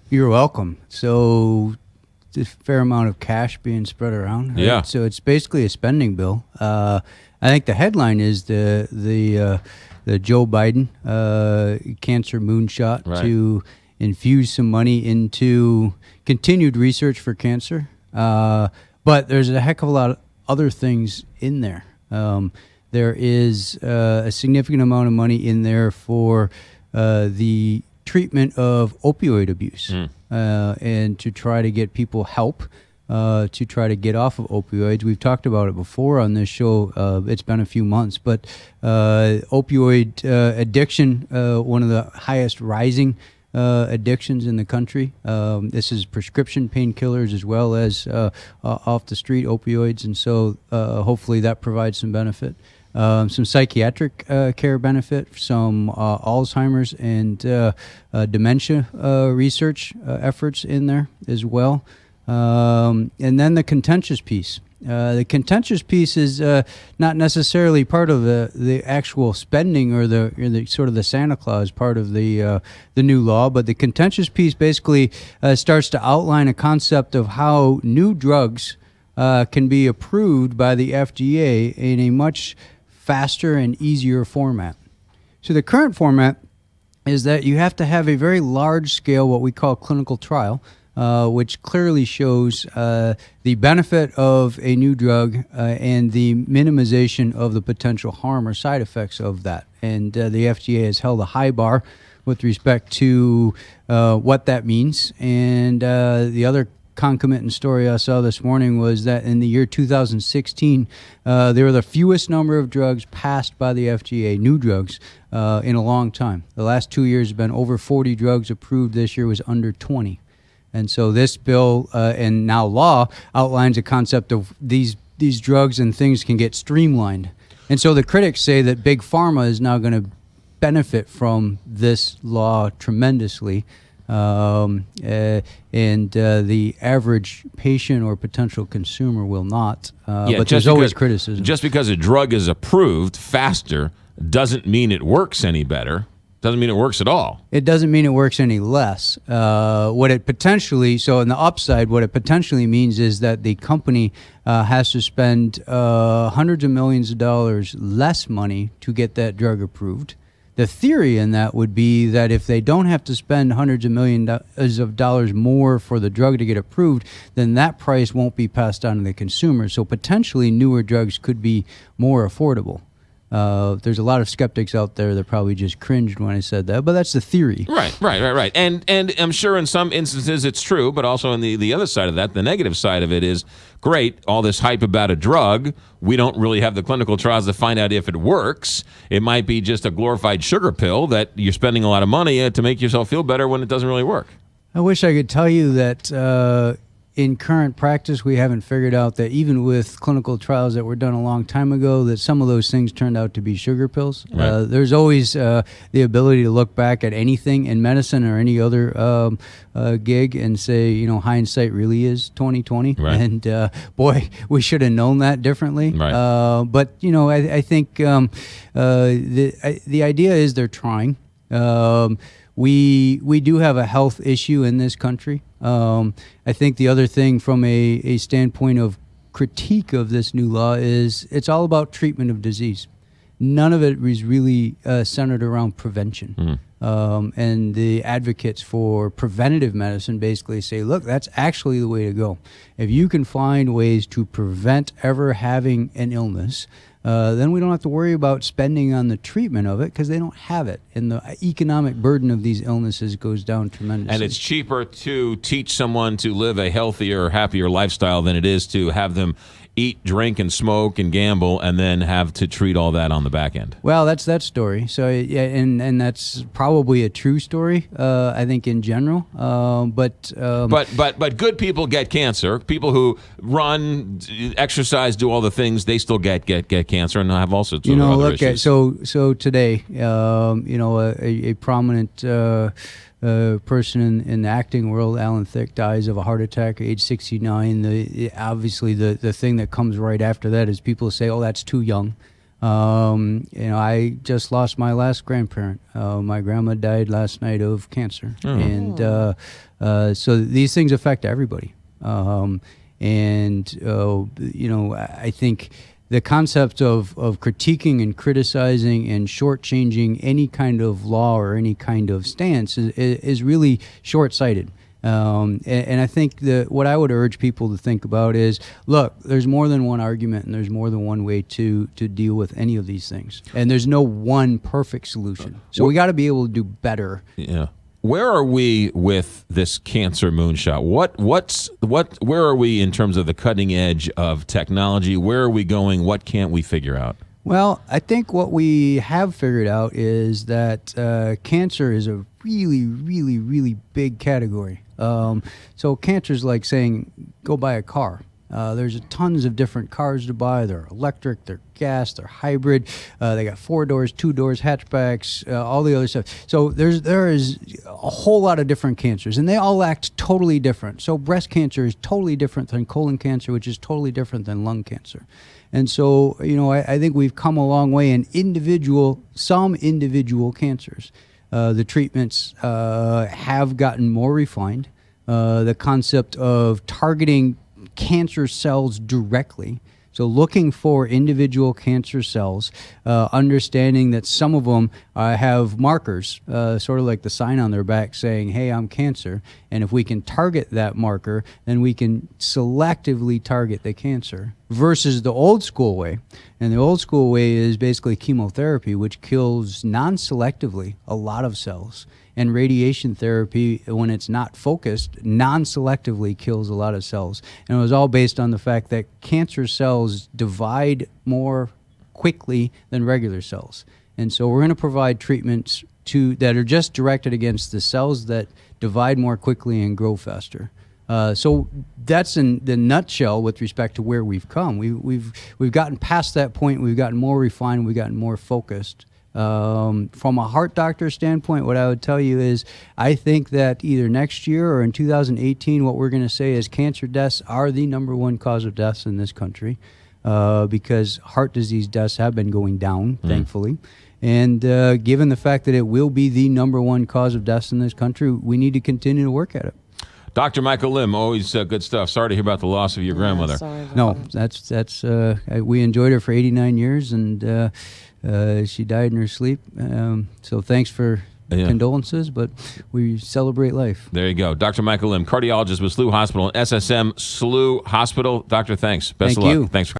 You're welcome. So, a fair amount of cash being spread around. Right? Yeah. So it's basically a spending bill. I think the headline is the Joe Biden cancer moonshot Right. to infuse some money into continued research for cancer. But there's a heck of a lot of other things in there. There is a significant amount of money in there for the treatment of opioid abuse and to try to get people help to try to get off of opioids. We've talked about it before on this show. It's been a few months, but opioid addiction, one of the highest rising addictions in the country. This is prescription painkillers as well as off the street opioids, and so hopefully that provides some benefit. Some psychiatric care benefit, some Alzheimer's and dementia research efforts in there as well. And then the contentious piece. The contentious piece is not necessarily part of the actual spending or the sort of the Santa Claus part of the new law, but the contentious piece basically starts to outline a concept of how new drugs can be approved by the FDA in a much faster and easier format. So the current format is that you have to have a very large scale, what we call clinical trial, which clearly shows the benefit of a new drug and the minimization of the potential harm or side effects of that. And the FDA has held a high bar with respect to what that means. And the other concomitant story I saw this morning was that in the year 2016, there were the fewest number of drugs passed by the FDA, new drugs, in a long time. The last 2 years have been over 40 drugs approved. This year was under 20. And so this bill and now law outlines a concept of these drugs and things can get streamlined. And so the critics say that Big Pharma is now going to benefit from this law tremendously. And the average patient or potential consumer will not. But there's always criticism. Just because a drug is approved faster doesn't mean it works any better. Doesn't mean it works at all. It doesn't mean it works any less. What it potentially, so in the upside, what it potentially means is that the company has to spend hundreds of millions of dollars less money to get that drug approved. The theory in that would be that if they don't have to spend hundreds of millions of dollars more for the drug to get approved, then that price won't be passed on to the consumer. So potentially newer drugs could be more affordable. There's a lot of skeptics out there that probably just cringed when I said that, but that's the theory. Right. And I'm sure in some instances it's true, but also on the other side of that, the negative side of it is, great, all this hype about a drug, we don't really have the clinical trials to find out if it works. It might be just a glorified sugar pill that you're spending a lot of money to make yourself feel better when it doesn't really work. I wish I could tell you that in current practice, we haven't figured out that even with clinical trials that were done a long time ago, that some of those things turned out to be sugar pills. Right. There's always the ability to look back at anything in medicine or any other gig and say, hindsight really is 20/20. Right. And boy, we should have known that differently. Right. But I think the idea is they're trying. We do have a health issue in this country. I think the other thing from a standpoint of critique of this new law is it's all about treatment of disease. None of it is really centered around prevention. And the advocates for preventative medicine basically say, look, that's actually the way to go. If you can find ways to prevent ever having an illness, then we don't have to worry about spending on the treatment of it because they don't have it. And the economic burden of these illnesses goes down tremendously. And it's cheaper to teach someone to live a healthier, happier lifestyle than it is to have them eat, drink, and smoke and gamble and then have to treat all that on the back end. Well, that's that story. So, yeah, and that's probably a true story, I think, in general. But good people get cancer. People who run, exercise, do all the things, they still get cancer and have all sorts of other issues. So today, a prominent person in the acting world, Alan Thicke, dies of a heart attack at age 69. Obviously, the thing that comes right after that is people say, "Oh, that's too young." I just lost my last grandparent. My grandma died last night of cancer, and So these things affect everybody. I think the concept of critiquing and criticizing and shortchanging any kind of law or any kind of stance is really short-sighted. And I think that what I would urge people to think about is, look, there's more than one argument and there's more than one way to deal with any of these things. And there's no one perfect solution. So we got to be able to do better. Yeah. Where are we with this cancer moonshot? Where are we in terms of the cutting edge of technology? Where are we going? What can't we figure out? Well, I think what we have figured out is that cancer is a really, really, really big category. So cancer is like saying, go buy a car. There's tons of different cars to buy. They're electric, they're gas, they're hybrid. They got 4 doors, 2 doors, hatchbacks, all the other stuff. So there is a whole lot of different cancers, and they all act totally different. So breast cancer is totally different than colon cancer, which is totally different than lung cancer. And so, I think we've come a long way in some individual cancers. The treatments have gotten more refined. The concept of targeting cancer cells directly, so looking for individual cancer cells, understanding that some of them have markers, sort of like the sign on their back saying, hey, I'm cancer. And if we can target that marker, then we can selectively target the cancer versus the old school way. And the old school way is basically chemotherapy, which kills non-selectively a lot of cells. And radiation therapy, when it's not focused, non-selectively kills a lot of cells. And it was all based on the fact that cancer cells divide more quickly than regular cells. And so we're going to provide treatments that are just directed against the cells that divide more quickly and grow faster. So that's in the nutshell with respect to where we've come. We've gotten past that point. We've gotten more refined. We've gotten more focused. From a heart doctor standpoint, what I would tell you is I think that either next year or in 2018, what we're going to say is cancer deaths are the number one cause of deaths in this country because heart disease deaths have been going down, thankfully. And given the fact that it will be the number one cause of deaths in this country, we need to continue to work at it. Dr. Michael Lim, always good stuff. Sorry to hear about the loss of your grandmother. No, that's we enjoyed her for 89 years, and she died in her sleep. So thanks for condolences, but we celebrate life. There you go. Dr. Michael Lim, cardiologist with SLU Hospital and SSM SLU Hospital. Doctor, thanks. Best of luck. Thank you. Thanks for